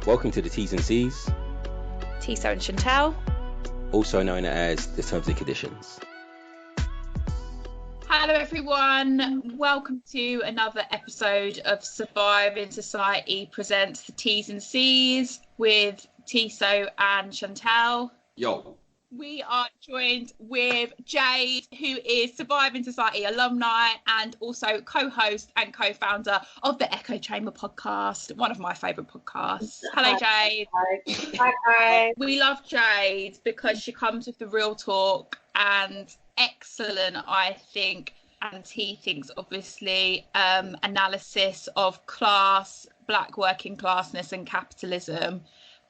Welcome to the T&cs, Tisa and Chantal, also known as the Terms and Conditions. Hello everyone, welcome to another episode of Surviving Society presents the T&cs with Tiso and Chantal. Yo. We are joined with Jade, who is Surviving Society alumni and also co-host and co-founder of the Echo Chamber podcast, one of my favourite podcasts. Hello, Jade. Hi. We love Jade because she comes with the real talk and excellent, I think, and he thinks, obviously, analysis of class, black working classness and capitalism.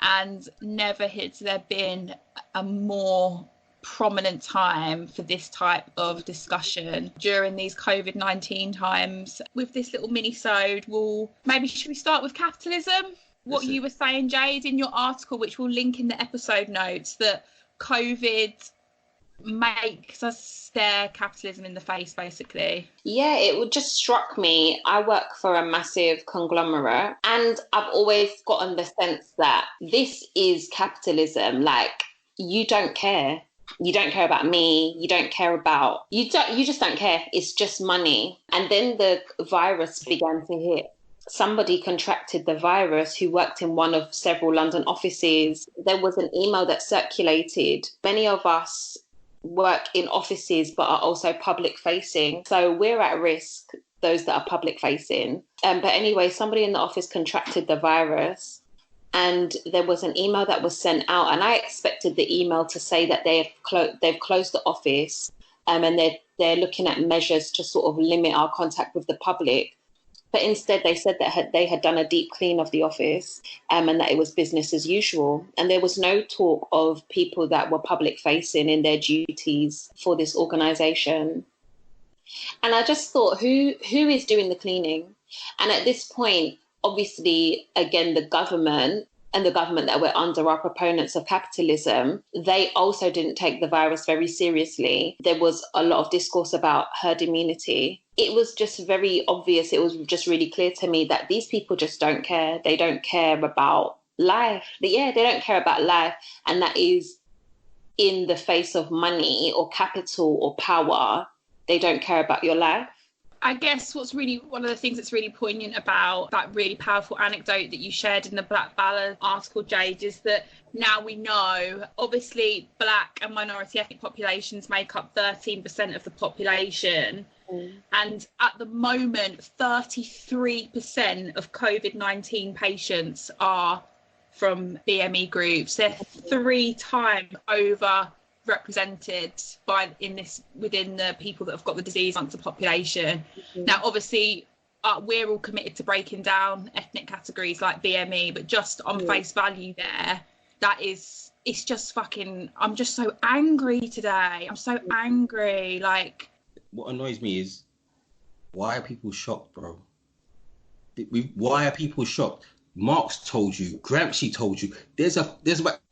And never has there been a more prominent time for this type of discussion during these COVID-19 times. With this little mini-sode, should we start with capitalism? What you were saying, Jade, in your article, which we'll link in the episode notes, that COVID makes us stare capitalism in the face, basically. Yeah, it just struck me. I work for a massive conglomerate and I've always gotten the sense that this is capitalism. Like, you don't care. You don't care about me. You don't care about... You just don't care. It's just money. And then the virus began to hit. Somebody contracted the virus who worked in one of several London offices. There was an email that circulated. Many of us work in offices but are also public facing, so we're at risk, those that are public facing. But anyway, somebody in the office contracted the virus and there was an email that was sent out, and I expected the email to say that they've closed the office and they're looking at measures to sort of limit our contact with the public. But instead, they said that they had done a deep clean of the office and that it was business as usual. And there was no talk of people that were public facing in their duties for this organisation. And I just thought, who is doing the cleaning? And at this point, obviously, again, the government that we're under are proponents of capitalism. They also didn't take the virus very seriously. There was a lot of discourse about herd immunity. It was just very obvious. It was just really clear to me that these people just don't care. They don't care about life. They don't care about life. And that is in the face of money or capital or power. They don't care about your life. I guess what's really one of the things that's really poignant about that really powerful anecdote that you shared in the Black Ballad article, Jade, is that now we know, obviously, black and minority ethnic populations make up 13% of the population. And at the moment, 33% of COVID-19 patients are from BME groups. They're 3 times over represented within the people that have got the disease amongst the population. Now, obviously, we're all committed to breaking down ethnic categories like BME, but just on face value there, it's just fucking... I'm just so angry today. I'm so angry. Like, what annoys me is, why are people shocked, bro? Why are people shocked? Marx told you, Gramsci told you, there's about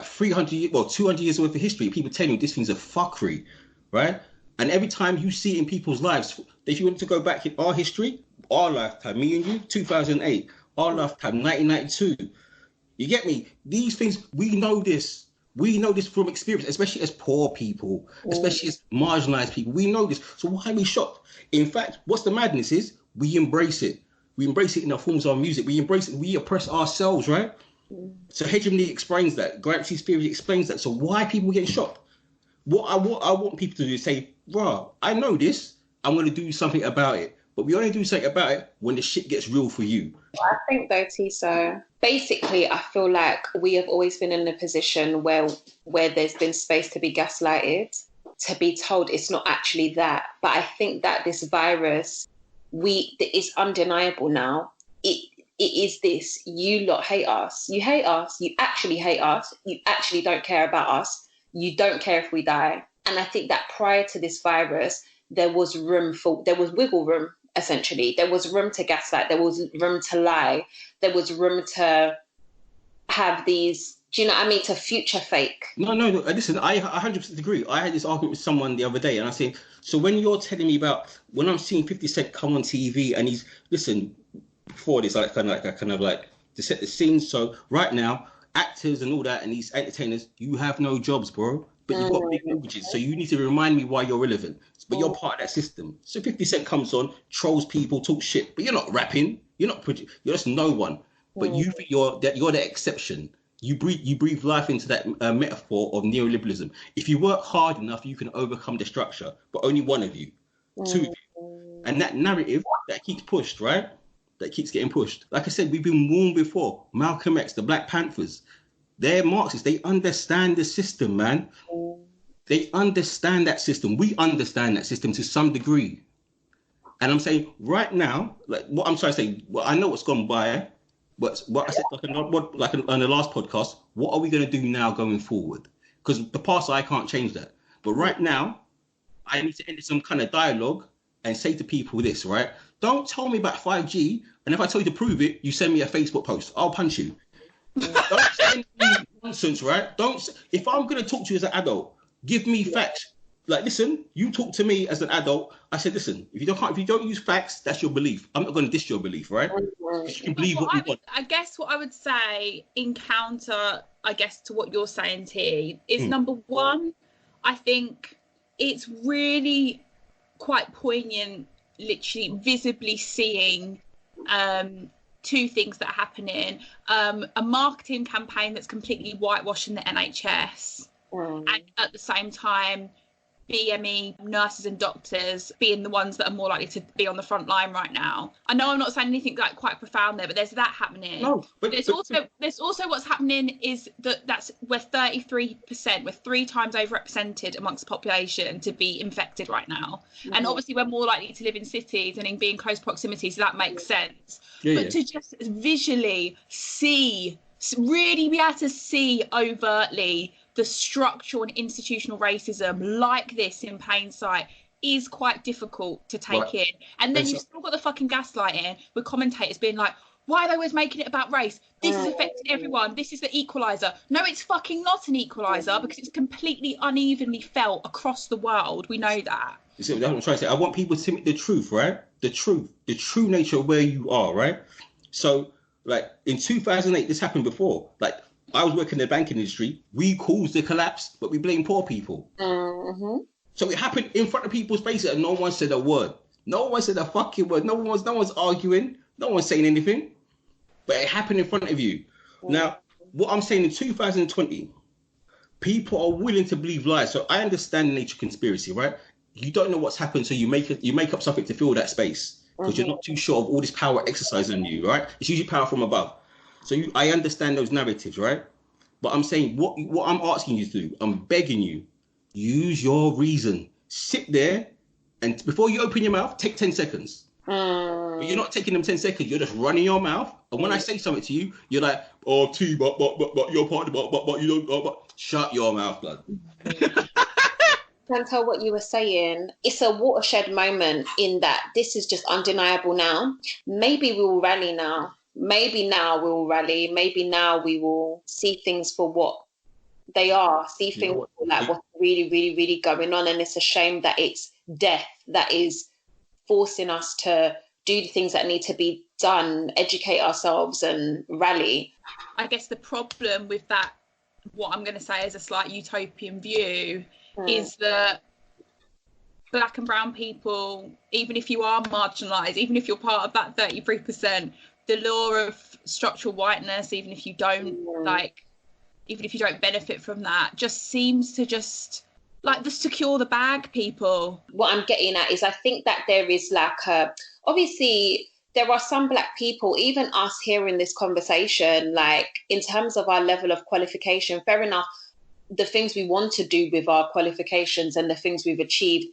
200 years worth of history. People telling you this thing's a fuckery, right? And every time you see it in people's lives, if you want to go back in our history, our lifetime, me and you, 2008, our lifetime, 1992, you get me? These things, we know this. We know this from experience, especially as poor people, especially as marginalized people. We know this. So why are we shocked? In fact, what's the madness is we embrace it. We embrace it in the forms of our music. We embrace it. We oppress ourselves, right? So hegemony explains that. Gramsci's theory explains that. So why are people getting shocked? What I want people to do is say, "Bruh, I know this. I'm going to do something about it." But we only do something about it when the shit gets real for you. I think, though, Tiso, basically, I feel like we have always been in a position where there's been space to be gaslighted, to be told it's not actually that. But I think that this virus... it's undeniable now. It is this. You lot hate us. You hate us. You actually hate us. You actually don't care about us. You don't care if we die. And I think that prior to this virus, there was wiggle room, essentially. There was room to gaslight. There was room to lie. There was room to have these... Do you know what I mean? To future fake. No. Listen, I 100% agree. I had this argument with someone the other day, and I said, so when you're telling me about when I'm seeing 50 Cent come on TV, and he's before this, like kind of like to set the scene. So right now, actors and all that and these entertainers, you have no jobs, bro. But you've got big mortgages. So you need to remind me why you're relevant. But you're part of that system. So 50 Cent comes on, trolls people, talk shit. But you're not rapping. You're just no one. But you think you're the exception. You breathe life into that metaphor of neoliberalism. If you work hard enough, you can overcome the structure. But only one of you, two of you. And that narrative that keeps pushed, right? That keeps getting pushed. Like I said, we've been warned before. Malcolm X, the Black Panthers, they're Marxists. They understand the system, man. They understand that system. We understand that system to some degree. And I'm saying right now, like what I'm trying to say, well, I know what's gone by, but what I said on the last podcast, what are we going to do now going forward? Because the past, I can't change that. But right now, I need to enter some kind of dialogue and say to people this, right? Don't tell me about 5G, and if I tell you to prove it, you send me a Facebook post. I'll punch you. Don't send me nonsense, right? If I'm going to talk to you as an adult, give me facts. Like, listen, you talk to me as an adult. I said, listen, if you don't use facts, that's your belief. I'm not going to diss your belief, right? You can believe what you want. I guess what I would say in counter, to what you're saying, T, is number one, I think it's really quite poignant, literally visibly seeing two things that are happening. A marketing campaign that's completely whitewashing the NHS, and at the same time, BME nurses and doctors being the ones that are more likely to be on the front line right now. I know I'm not saying anything like quite profound there, but there's that happening. No, but there's also what's happening is that's we're 33%, we're 3 times overrepresented amongst the population to be infected right now. And obviously we're more likely to live in cities and in being close proximity, so that makes sense. But to just visually see, really be able to see overtly the structural and institutional racism like this in plain sight is quite difficult to take in. And then you've still got the fucking gaslighting with commentators being like, why are they always making it about race? This is affecting everyone. This is the equaliser. No, it's fucking not an equaliser because it's completely unevenly felt across the world. We know that. You see what I'm trying to say? I want people to see the truth, right? The true nature of where you are, right? So, like, in 2008, this happened before. Like, I was working in the banking industry. We caused the collapse, but we blame poor people. So it happened in front of people's faces and no one said a word. No one said a fucking word. No one's arguing. No one's saying anything. But it happened in front of you. Now, what I'm saying in 2020, people are willing to believe lies. So I understand the nature of conspiracy, right? You don't know what's happened, so you make up something to fill that space because you're not too sure of all this power exercised on you, right? It's usually power from above. So I understand those narratives, right? But I'm saying what I'm asking you to do, I'm begging you, use your reason. Sit there and before you open your mouth, take 10 seconds. But you're not taking them 10 seconds, you're just running your mouth. And when I say something to you, you're like, oh, T, but you're part of but you don't, but shut your mouth, blood. Chantal, what you were saying, it's a watershed moment in that this is just undeniable now. Maybe we will rally now. Maybe now we will rally. Maybe now we will see things for what they are. See things like what's really, really, really going on. And it's a shame that it's death that is forcing us to do the things that need to be done, educate ourselves and rally. I guess the problem with that, what I'm going to say is a slight utopian view, is that Black and brown people, even if you are marginalised, even if you're part of that 33%, the law of structural whiteness, even if you don't benefit from that, just seems to secure the bag people. What I'm getting at is I think that there is obviously there are some Black people, even us here in this conversation, like in terms of our level of qualification, fair enough, the things we want to do with our qualifications and the things we've achieved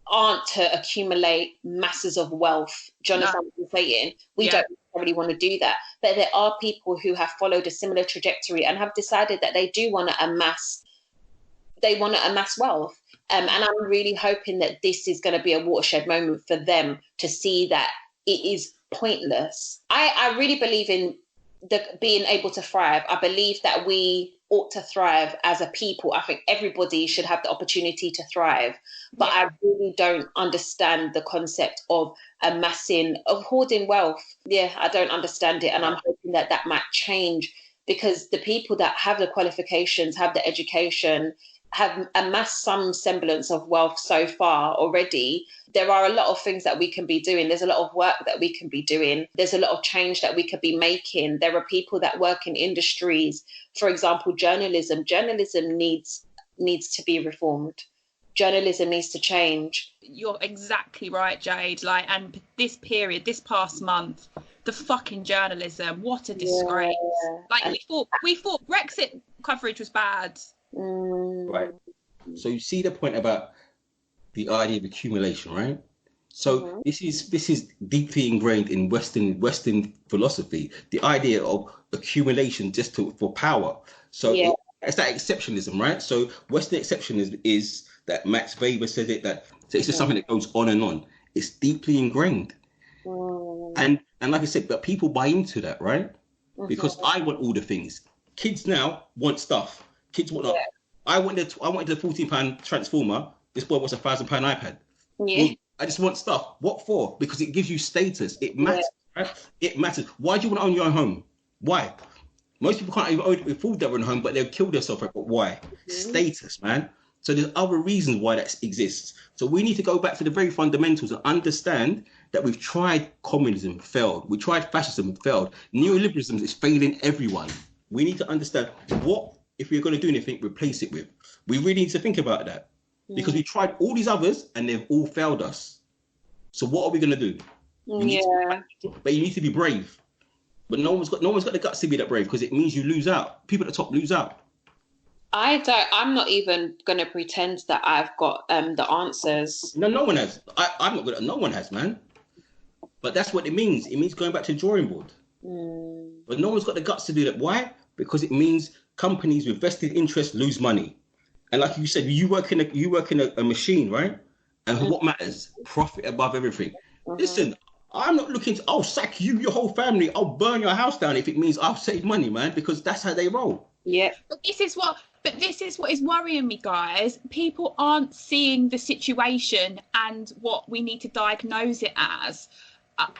aren't to accumulate masses of wealth. Do you understand what I'm saying? We don't necessarily want to do that. But there are people who have followed a similar trajectory and have decided that they do want to amass wealth. And I'm really hoping that this is going to be a watershed moment for them to see that it is pointless. I really believe in being able to thrive. I believe that we ought to thrive as a people. I think everybody should have the opportunity to thrive. But I really don't understand the concept of hoarding wealth. Yeah, I don't understand it. And I'm hoping that that might change, because the people that have the qualifications, have the education, have amassed some semblance of wealth so far already. There are a lot of things that we can be doing. There's a lot of work that we can be doing. There's a lot of change that we could be making. There are people that work in industries. For example, journalism. Journalism needs to be reformed. Journalism needs to change. You're exactly right, Jade. Like, and this period, this past month, the fucking journalism, what a disgrace. Yeah. Like, we thought Brexit coverage was bad. Right. So you see the point about the idea of accumulation, right? So this is deeply ingrained in Western philosophy. The idea of accumulation for power. So it's that exceptionalism, right? So Western exceptionalism is that Max Weber said it, that so it's just something that goes on and on. It's deeply ingrained, and like I said, but people buy into that, right? Because I want all the things. Kids now want stuff. Kids want not. I wanted the £14 transformer. This boy wants a £1,000 iPad. Yeah. Well, I just want stuff. What for? Because it gives you status. It matters. Right? It matters. Why do you want to own your own home? Why? Most people can't even afford their own home, but they'll kill themselves. But why? Status, man. So there's other reasons why that exists. So we need to go back to the very fundamentals and understand that we've tried communism, failed. We tried fascism, failed. Neoliberalism is failing everyone. We need to understand what, if we're going to do anything, replace it with. We really need to think about that, because we tried all these others and they've all failed us. So what are we going to do? But you need to be brave. But no one's got the guts to be that brave, because it means you lose out. People at the top lose out. I'm not even going to pretend that I've got the answers. No one has. I'm not good at. No one has, man. But that's what it means. It means going back to the drawing board. But no one's got the guts to do that. Why? Because it means companies with vested interests lose money. And like you said, you work in a machine, right? And what matters? Profit above everything. Listen, I'm not looking to, I'll sack you, your whole family. I'll burn your house down if it means I'll save money, man, because that's how they roll. Yeah. But this is what is worrying me, guys. People aren't seeing the situation and what we need to diagnose it as.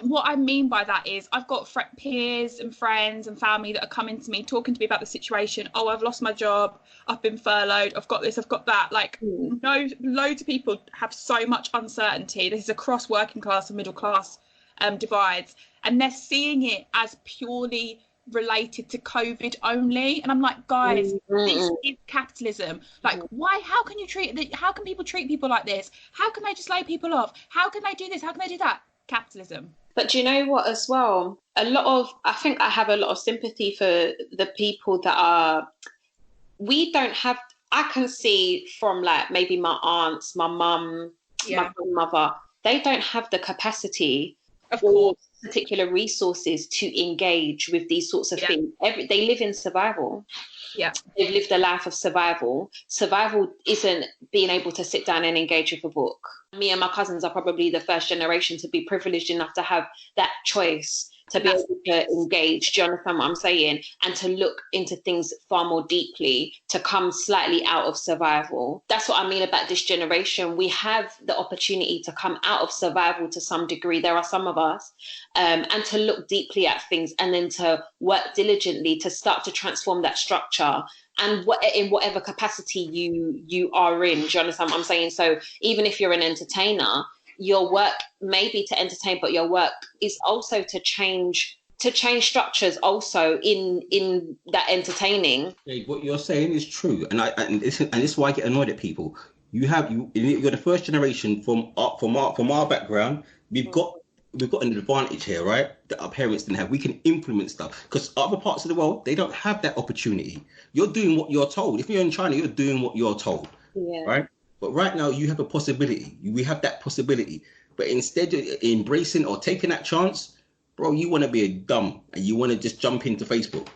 What I mean by that is I've got peers and friends and family that are coming to me, talking to me about the situation. Oh, I've lost my job. I've been furloughed. I've got this. I've got that. Like, no, loads of people have so much uncertainty. This is across working class and middle class divides. And they're seeing it as purely related to COVID only. And I'm like, guys, this is capitalism. Like, why? How can people treat people like this? How can they just lay people off? How can they do this? How can they do that? Capitalism. But do you know what as well? I think I have a lot of sympathy for the people that I can see from like maybe my aunts, my mum, my grandmother, they don't have the capacity or particular resources to engage with these sorts of things. They live in survival. Yeah. They've lived a life of survival. Survival isn't being able to sit down and engage with a book. Me and my cousins are probably the first generation to be privileged enough to have that choice, to be able to engage. Do you understand what I'm saying? And to look into things far more deeply, to come slightly out of survival. That's what I mean about this generation. We have the opportunity to come out of survival to some degree. There are some of us, and to look deeply at things, and then to work diligently to start to transform that structure. And in whatever capacity you are in. Do you understand what I'm saying? So even if you're an entertainer, your work may be to entertain, but your work is also to change structures also in that entertaining. What you're saying is true, and this is why I get annoyed at people. You're the first generation from our background. We've got an advantage here, right? That our parents didn't have. We can implement stuff, because other parts of the world, they don't have that opportunity. You're doing what you're told. If you're in China, you're doing what you're told, right? But right now, you have a possibility. We have that possibility. But instead of embracing or taking that chance, bro, you want to be a dumb and you want to just jump into Facebook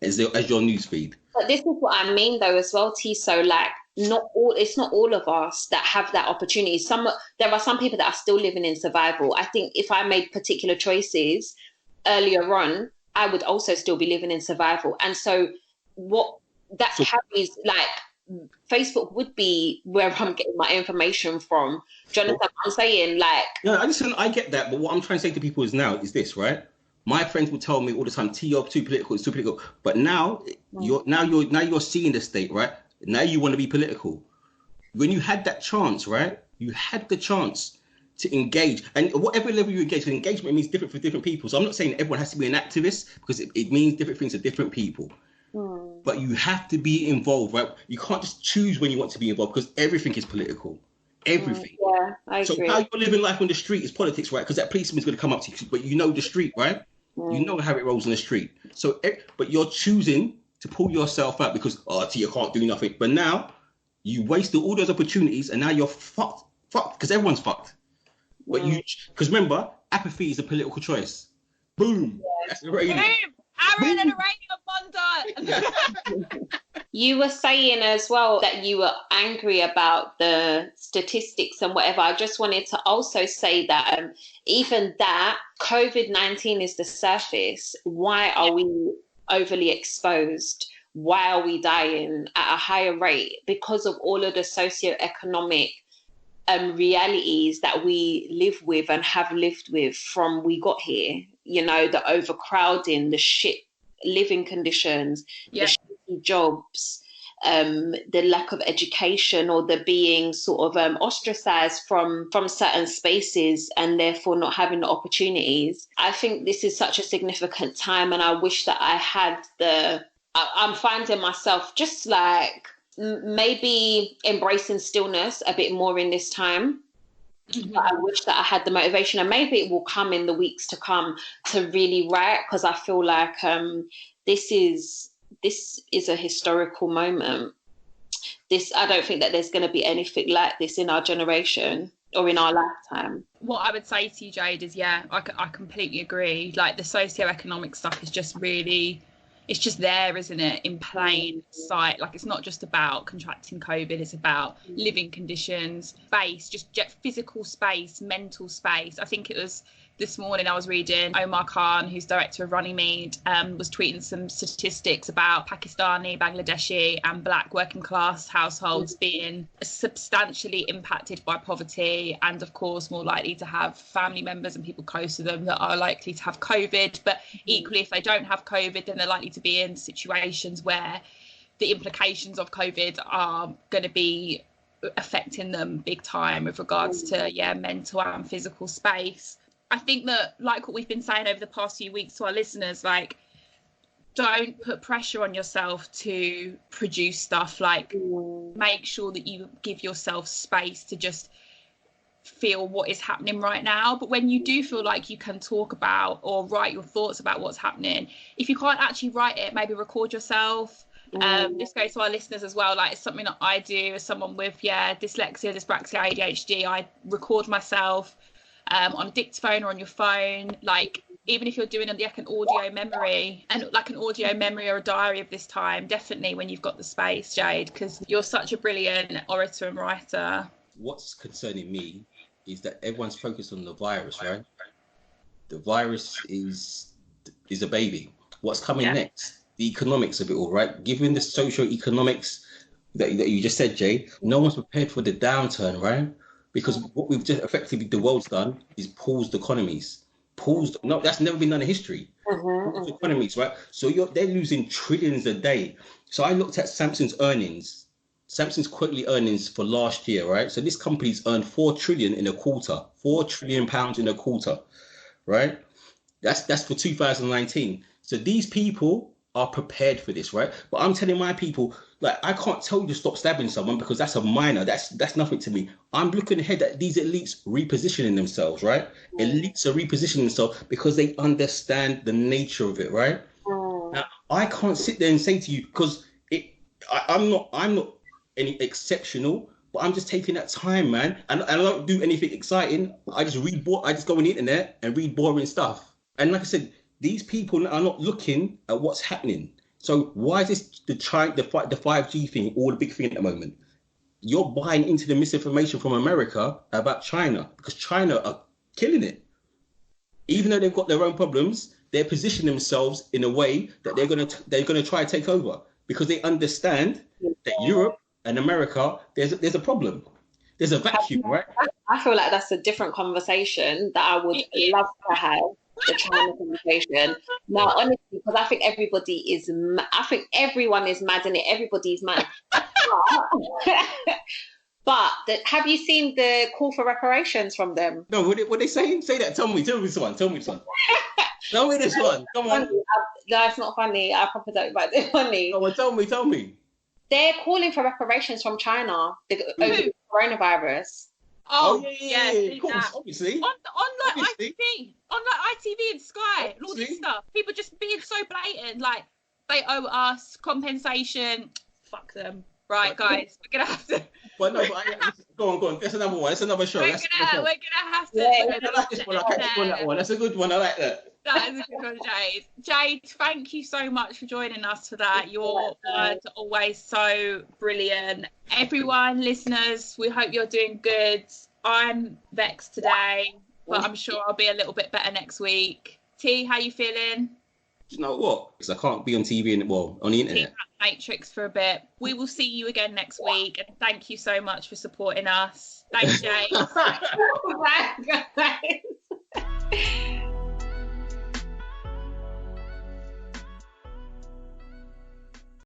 as your news feed. But this is what I mean, though, as well, T. So, like, it's not all of us that have that opportunity. There are some people that are still living in survival. I think if I made particular choices earlier on, I would also still be living in survival. And so what that carries, like, Facebook would be where I'm getting my information from. Do you understand what I'm saying? Like, no, I get that, but what I'm trying to say to people is this, right? My friends will tell me all the time, T, you're too political, it's too political. But now you're seeing the state, right? Now you want to be political. When you had that chance, right? You had the chance to engage, and whatever level you engage, because engagement means different for different people. So I'm not saying everyone has to be an activist, because it means different things to different people. But you have to be involved, right? You can't just choose when you want to be involved, because everything is political. Everything. Yeah, I agree. So how you're living life on the street is politics, right? Because that policeman's going to come up to you, but you know the street, right? You know how it rolls on the street. So, but you're choosing to pull yourself out because, you can't do nothing. But now you wasted all those opportunities, and now you're fucked, because everyone's fucked. But because remember, apathy is a political choice. Boom. That's the rating. Boom. Aaron and a rating of Bonda. You were saying as well that you were angry about the statistics and whatever. I just wanted to also say that even that, COVID-19 is the surface. Why are we overly exposed? Why are we dying at a higher rate? Because of all of the socioeconomic realities that we live with and have lived with from we got here. You know, the overcrowding, the shit living conditions, the shitty jobs, the lack of education, or the being sort of ostracized from certain spaces and therefore not having the opportunities. I think this is such a significant time, and I wish that I had I'm finding myself just like maybe embracing stillness a bit more in this time. But I wish that I had the motivation, and maybe it will come in the weeks to come, to really write, because I feel like this is a historical moment. I don't think that there's going to be anything like this in our generation or in our lifetime. What I would say to you, Jade, is I completely agree. Like, the socioeconomic stuff is just really, it's just there, isn't it, in plain sight. Like, it's not just about contracting COVID, it's about living conditions, space, just physical space, mental space. I think it was this morning I was reading Omar Khan, who's director of Runnymede, was tweeting some statistics about Pakistani, Bangladeshi and Black working class households being substantially impacted by poverty, and of course more likely to have family members and people close to them that are likely to have COVID. But equally, if they don't have COVID, then they're likely to be in situations where the implications of COVID are going to be affecting them big time with regards to mental and physical space. I think that, like what we've been saying over the past few weeks to our listeners, like, don't put pressure on yourself to produce stuff. Like, make sure that you give yourself space to just feel what is happening right now. But when you do feel like you can talk about or write your thoughts about what's happening, if you can't actually write it, maybe record yourself. This goes to our listeners as well. Like, it's something that I do as someone with dyslexia, dyspraxia, ADHD. I record myself on a dictaphone or on your phone. Like, even if you're doing like an audio memory or a diary of this time, definitely when you've got the space, Jade, because you're such a brilliant orator and writer. What's concerning me is that everyone's focused on the virus, right? The virus is a baby. What's coming next? The economics of it all, right? Given the socio-economics that you just said, Jay, no one's prepared for the downturn, right? Because what we've just effectively, the world's done is paused economies. No, that's never been done in history. Paused economies, right? So they're losing trillions a day. So I looked at Samsung's earnings, Samsung's quarterly earnings for last year, right? So this company's earned 4 trillion in a quarter, 4 trillion pounds in a quarter, right? That's for 2019. So these people are prepared for this, right? But I'm telling my people, like, I can't tell you to stop stabbing someone because that's a minor. That's nothing to me. I'm looking ahead at these elites repositioning themselves, right? Elites are repositioning themselves because they understand the nature of it, right? Now, I can't sit there and say to you, because I'm not any exceptional, but I'm just taking that time, man. And I don't do anything exciting. I just go on the internet and read boring stuff. And like I said, these people are not looking at what's happening. So why is this the 5G thing, all the big thing at the moment? You're buying into the misinformation from America about China, because China are killing it. Even though they've got their own problems, they're positioning themselves in a way that they're gonna try to take over. because they understand that Europe and America, there's a problem. There's a vacuum, right? I feel like that's a different conversation that I would love to have, the China conversation. Now, honestly, because I think I think everyone is mad in it. Everybody's mad. But have you seen the call for reparations from them? No, what they saying? Say that. Tell me this one. Tell me this one. Tell me this one. Come on. No, it's not funny. I probably don't find it funny. Oh, well, tell me. They're calling for reparations from China over the coronavirus. Oh, yeah, of course, obviously. On like ITV and Sky and all this stuff. People just being so blatant, like they owe us compensation. Fuck them. Right, guys, we're gonna have to. But no, go on. That's another one. That's another show. We're gonna have to. I like this one. I catch you on that one. That's a good one. I like that. That is a good one, Jade. Jade, thank you so much for joining us for that. Your words are always so brilliant. Everyone, listeners, we hope you're doing good. I'm vexed today, but I'm sure I'll be a little bit better next week. T, how you feeling? You know what? Because I can't be on TV on the internet. Matrix for a bit. We will see you again next week, and thank you so much for supporting us. Thanks, Jade. Bye, guys.